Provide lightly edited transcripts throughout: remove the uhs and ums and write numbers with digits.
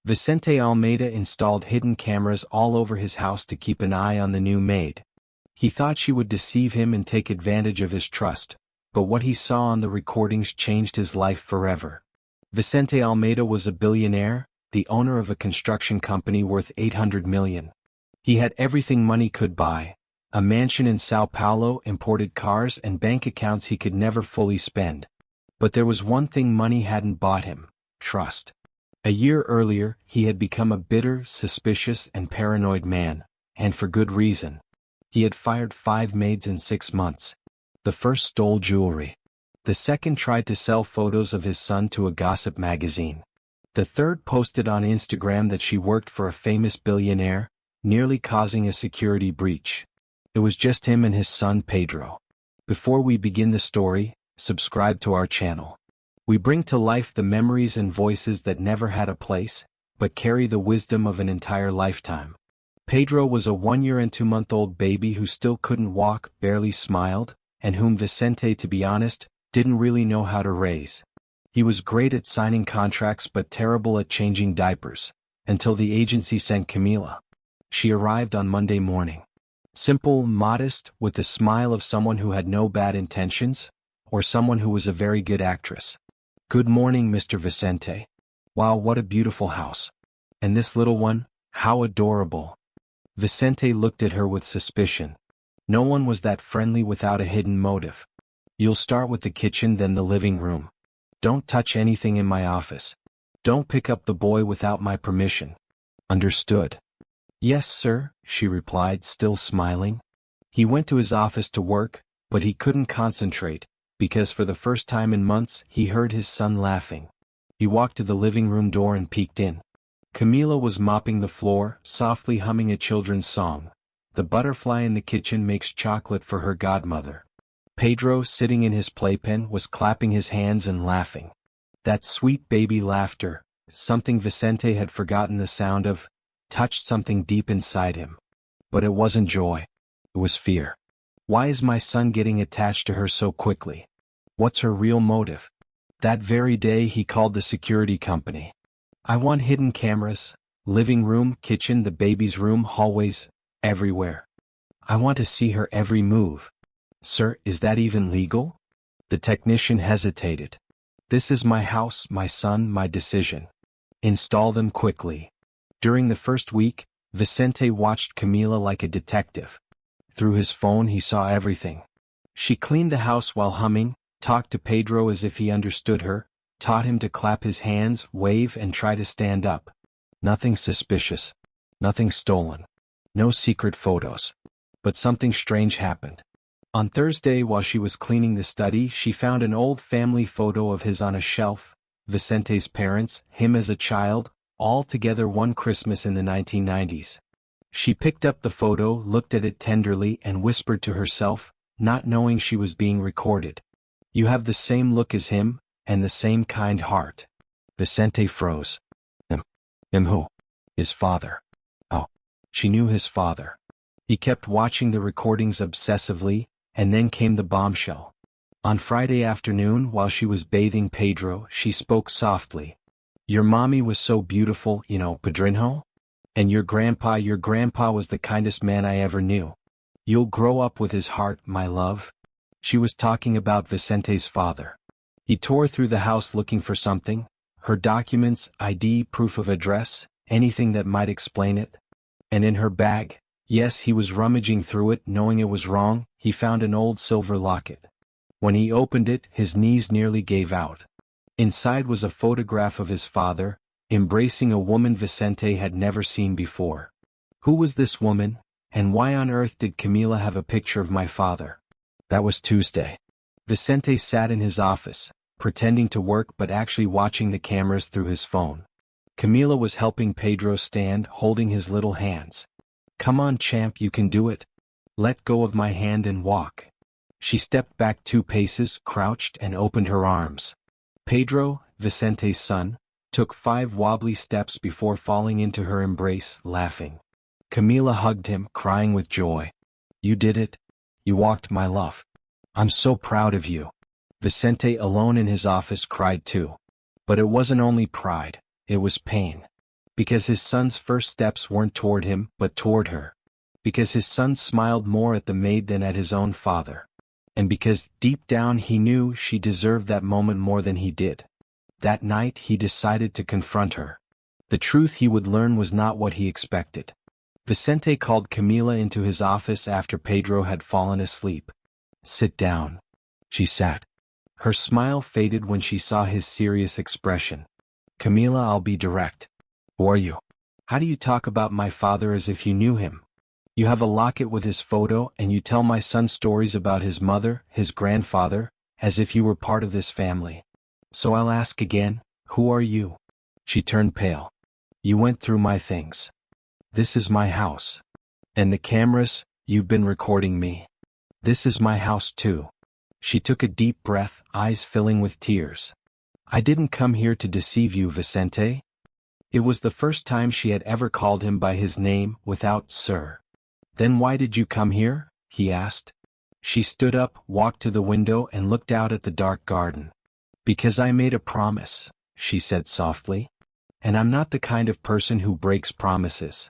Vicente Almeida installed hidden cameras all over his house to keep an eye on the new maid. He thought she would deceive him and take advantage of his trust, but what he saw on the recordings changed his life forever. Vicente Almeida was a billionaire, the owner of a construction company worth $800 million. He had everything money could buy: a mansion in Sao Paulo, imported cars, and bank accounts he could never fully spend. But there was one thing money hadn't bought him: trust. A year earlier, he had become a bitter, suspicious, and paranoid man, and for good reason. He had fired 5 maids in 6 months. The first stole jewelry. The second tried to sell photos of his son to a gossip magazine. The third posted on Instagram that she worked for a famous billionaire, nearly causing a security breach. It was just him and his son Pedro. Before we begin the story, subscribe to our channel. We bring to life the memories and voices that never had a place, but carry the wisdom of an entire lifetime. Pedro was a 1-year and 2-month-old baby who still couldn't walk, barely smiled, and whom Vicente, to be honest, didn't really know how to raise. He was great at signing contracts but terrible at changing diapers, until the agency sent Camila. She arrived on Monday morning. Simple, modest, with the smile of someone who had no bad intentions, or someone who was a very good actress. "Good morning, Mr. Vicente. Wow, what a beautiful house. And this little one, how adorable." Vicente looked at her with suspicion. No one was that friendly without a hidden motive. "You'll start with the kitchen, then the living room. Don't touch anything in my office. Don't pick up the boy without my permission. Understood?" "Yes, sir," she replied, still smiling. He went to his office to work, but he couldn't concentrate, because for the first time in months he heard his son laughing. He walked to the living room door and peeked in. Camila was mopping the floor, softly humming a children's song. The butterfly in the kitchen makes chocolate for her godmother. Pedro, sitting in his playpen, was clapping his hands and laughing. That sweet baby laughter, something Vicente had forgotten the sound of, touched something deep inside him. But it wasn't joy. It was fear. Why is my son getting attached to her so quickly? What's her real motive? That very day he called the security company. "I want hidden cameras, living room, kitchen, the baby's room, hallways, everywhere. I want to see her every move." "Sir, is that even legal?" The technician hesitated. "This is my house, my son, my decision. Install them quickly." During the first week, Vicente watched Camila like a detective. Through his phone he saw everything. She cleaned the house while humming, talked to Pedro as if he understood her, taught him to clap his hands, wave, and try to stand up. Nothing suspicious. Nothing stolen. No secret photos. But something strange happened. On Thursday, while she was cleaning the study, she found an old family photo of his on a shelf. Vicente's parents, him as a child, all together one Christmas in the 1990s. She picked up the photo, looked at it tenderly, and whispered to herself, not knowing she was being recorded, "You have the same look as him, and the same kind heart." Vicente froze. Him who? His father. Oh, she knew his father. He kept watching the recordings obsessively, and then came the bombshell. On Friday afternoon, while she was bathing Pedro, she spoke softly. "Your mommy was so beautiful, you know, Padrinho? And your grandpa was the kindest man I ever knew. You'll grow up with his heart, my love." She was talking about Vicente's father. He tore through the house looking for something: her documents, ID, proof of address, anything that might explain it. And in her bag, yes, he was rummaging through it, knowing it was wrong, he found an old silver locket. When he opened it, his knees nearly gave out. Inside was a photograph of his father, embracing a woman Vicente had never seen before. Who was this woman, and why on earth did Camila have a picture of my father? That was Tuesday. Vicente sat in his office, pretending to work but actually watching the cameras through his phone. Camila was helping Pedro stand, holding his little hands. "Come on, champ, you can do it. Let go of my hand and walk." She stepped back 2 paces, crouched, and opened her arms. Pedro, Vicente's son, took 5 wobbly steps before falling into her embrace, laughing. Camila hugged him, crying with joy. "You did it. You walked, my love. I'm so proud of you." Vicente, alone in his office, cried too. But it wasn't only pride, it was pain. Because his son's first steps weren't toward him, but toward her. Because his son smiled more at the maid than at his own father. And because deep down he knew she deserved that moment more than he did. That night he decided to confront her. The truth he would learn was not what he expected. Vicente called Camila into his office after Pedro had fallen asleep. "Sit down." She sat. Her smile faded when she saw his serious expression. "Camila, I'll be direct. Who are you? How do you talk about my father as if you knew him? You have a locket with his photo and you tell my son stories about his mother, his grandfather, as if you were part of this family. So I'll ask again, who are you?" She turned pale. "You went through my things. This is my house. And the cameras, you've been recording me. This is my house too." She took a deep breath, eyes filling with tears. "I didn't come here to deceive you, Vicente." It was the first time she had ever called him by his name, without "sir." "Then why did you come here?" he asked. She stood up, walked to the window and looked out at the dark garden. "Because I made a promise," she said softly. "And I'm not the kind of person who breaks promises."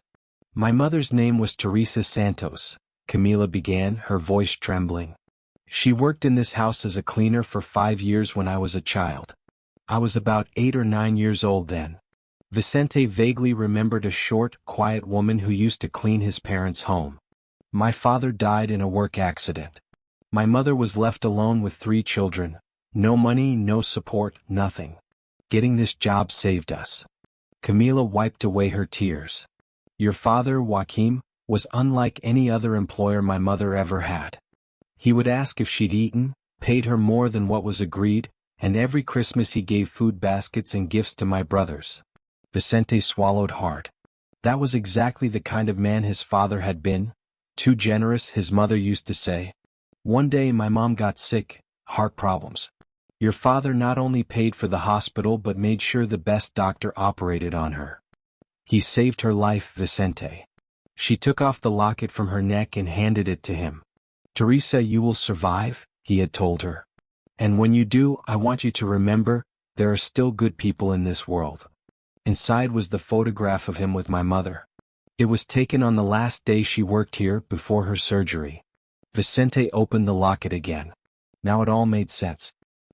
"My mother's name was Teresa Santos," Camila began, her voice trembling. "She worked in this house as a cleaner for 5 years when I was a child. I was about 8 or 9 years old then." Vicente vaguely remembered a short, quiet woman who used to clean his parents' home. "My father died in a work accident. My mother was left alone with 3 children. No money, no support, nothing. Getting this job saved us." Camila wiped away her tears. "Your father, Joaquim, was unlike any other employer my mother ever had. He would ask if she'd eaten, paid her more than what was agreed, and every Christmas he gave food baskets and gifts to my brothers." Vicente swallowed hard. That was exactly the kind of man his father had been. Too generous, his mother used to say. "One day my mom got sick, heart problems. Your father not only paid for the hospital but made sure the best doctor operated on her. He saved her life, Vicente." She took off the locket from her neck and handed it to him. "Teresa, you will survive," he had told her. "And when you do, I want you to remember, there are still good people in this world." Inside was the photograph of him with my mother. It was taken on the last day she worked here, before her surgery. Vicente opened the locket again. Now it all made sense.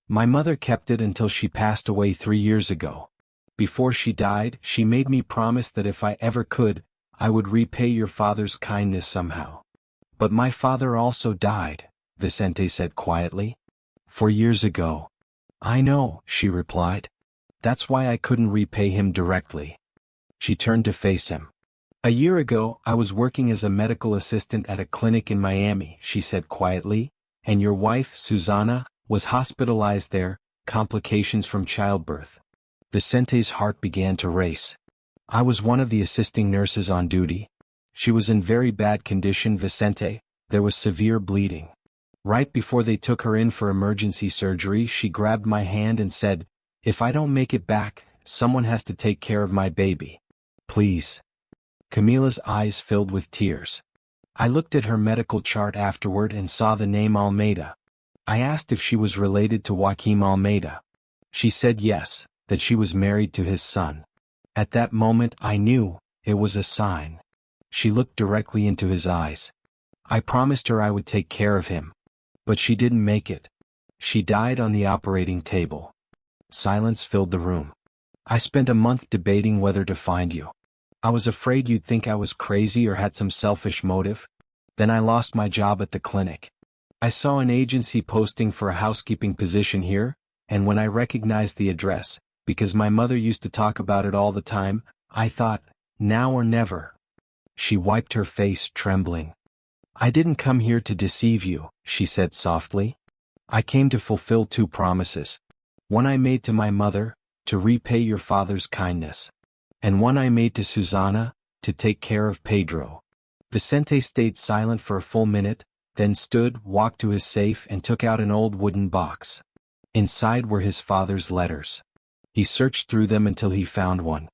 "My mother kept it until she passed away 3 years ago. Before she died, she made me promise that if I ever could, I would repay your father's kindness somehow." "But my father also died," Vicente said quietly. "4 years ago." "I know," she replied. "That's why I couldn't repay him directly." She turned to face him. "A year ago, I was working as a medical assistant at a clinic in Miami," she said quietly, "and your wife, Susana, was hospitalized there, complications from childbirth." Vicente's heart began to race. "I was one of the assisting nurses on duty. She was in very bad condition, Vicente. There was severe bleeding. Right before they took her in for emergency surgery, she grabbed my hand and said, 'If I don't make it back, someone has to take care of my baby. Please.'" Camila's eyes filled with tears. "I looked at her medical chart afterward and saw the name Almeida. I asked if she was related to Joaquim Almeida. She said yes, that she was married to his son. At that moment I knew, it was a sign." She looked directly into his eyes. "I promised her I would take care of him. But she didn't make it. She died on the operating table." Silence filled the room. "I spent a month debating whether to find you. I was afraid you'd think I was crazy or had some selfish motive. Then I lost my job at the clinic. I saw an agency posting for a housekeeping position here, and when I recognized the address, because my mother used to talk about it all the time, I thought, now or never." She wiped her face, trembling. "I didn't come here to deceive you," she said softly. "I came to fulfill 2 promises. One I made to my mother, to repay your father's kindness. And one I made to Susana, to take care of Pedro." Vicente stayed silent for a full minute, then stood, walked to his safe and took out an old wooden box. Inside were his father's letters. He searched through them until he found one.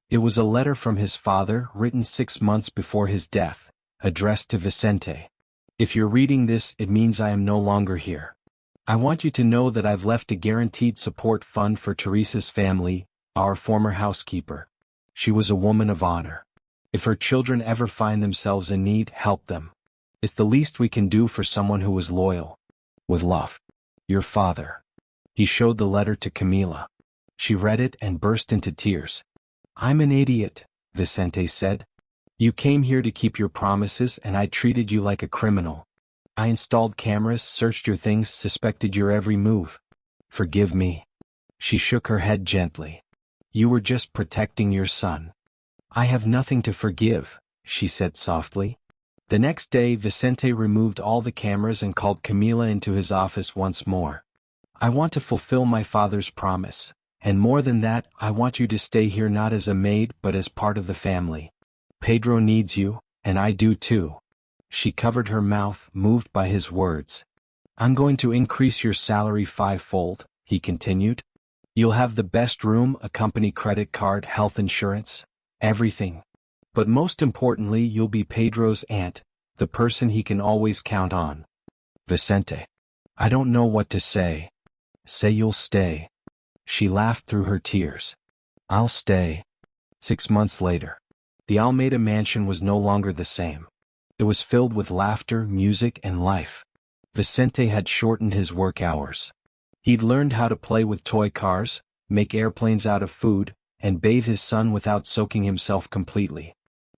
It was a letter from his father, written 6 months before his death, addressed to Vicente. "If you're reading this, it means I am no longer here. I want you to know that I've left a guaranteed support fund for Teresa's family, our former housekeeper. She was a woman of honor. If her children ever find themselves in need, help them. It's the least we can do for someone who was loyal. With love. Your father. He showed the letter to Camila. She read it and burst into tears. I'm an idiot, Vicente said. You came here to keep your promises and I treated you like a criminal. I installed cameras, searched your things, suspected your every move. Forgive me. She shook her head gently. You were just protecting your son. I have nothing to forgive, she said softly. The next day Vicente removed all the cameras and called Camila into his office once more. I want to fulfill my father's promise, and more than that, I want you to stay here not as a maid but as part of the family. Pedro needs you, and I do too. She covered her mouth, moved by his words. I'm going to increase your salary 5-fold, he continued. You'll have the best room, a company credit card, health insurance, everything. But most importantly, you'll be Pedro's aunt, the person he can always count on. Vicente. I don't know what to say. Say you'll stay. She laughed through her tears. I'll stay. 6 months later. The Almeida mansion was no longer the same. It was filled with laughter, music, and life. Vicente had shortened his work hours. He'd learned how to play with toy cars, make airplanes out of food, and bathe his son without soaking himself completely.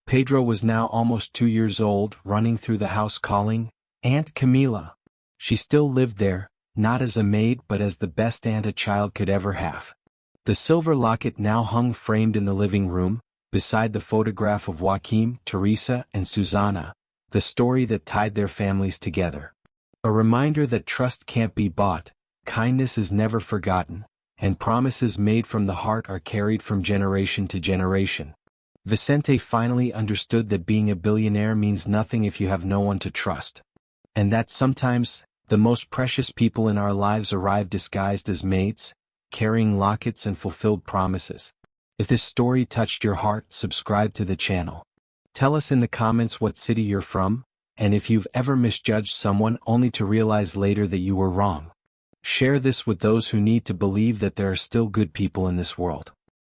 Pedro was now almost 2 years old, running through the house calling, Aunt Camila. She still lived there, not as a maid but as the best aunt a child could ever have. The silver locket now hung framed in the living room, beside the photograph of Joaquim, Teresa, and Susana, the story that tied their families together. A reminder that trust can't be bought, kindness is never forgotten, and promises made from the heart are carried from generation to generation. Vicente finally understood that being a billionaire means nothing if you have no one to trust. And that sometimes, the most precious people in our lives arrive disguised as maids, carrying lockets and fulfilled promises. If this story touched your heart, subscribe to the channel. Tell us in the comments what city you're from, and if you've ever misjudged someone only to realize later that you were wrong. Share this with those who need to believe that there are still good people in this world.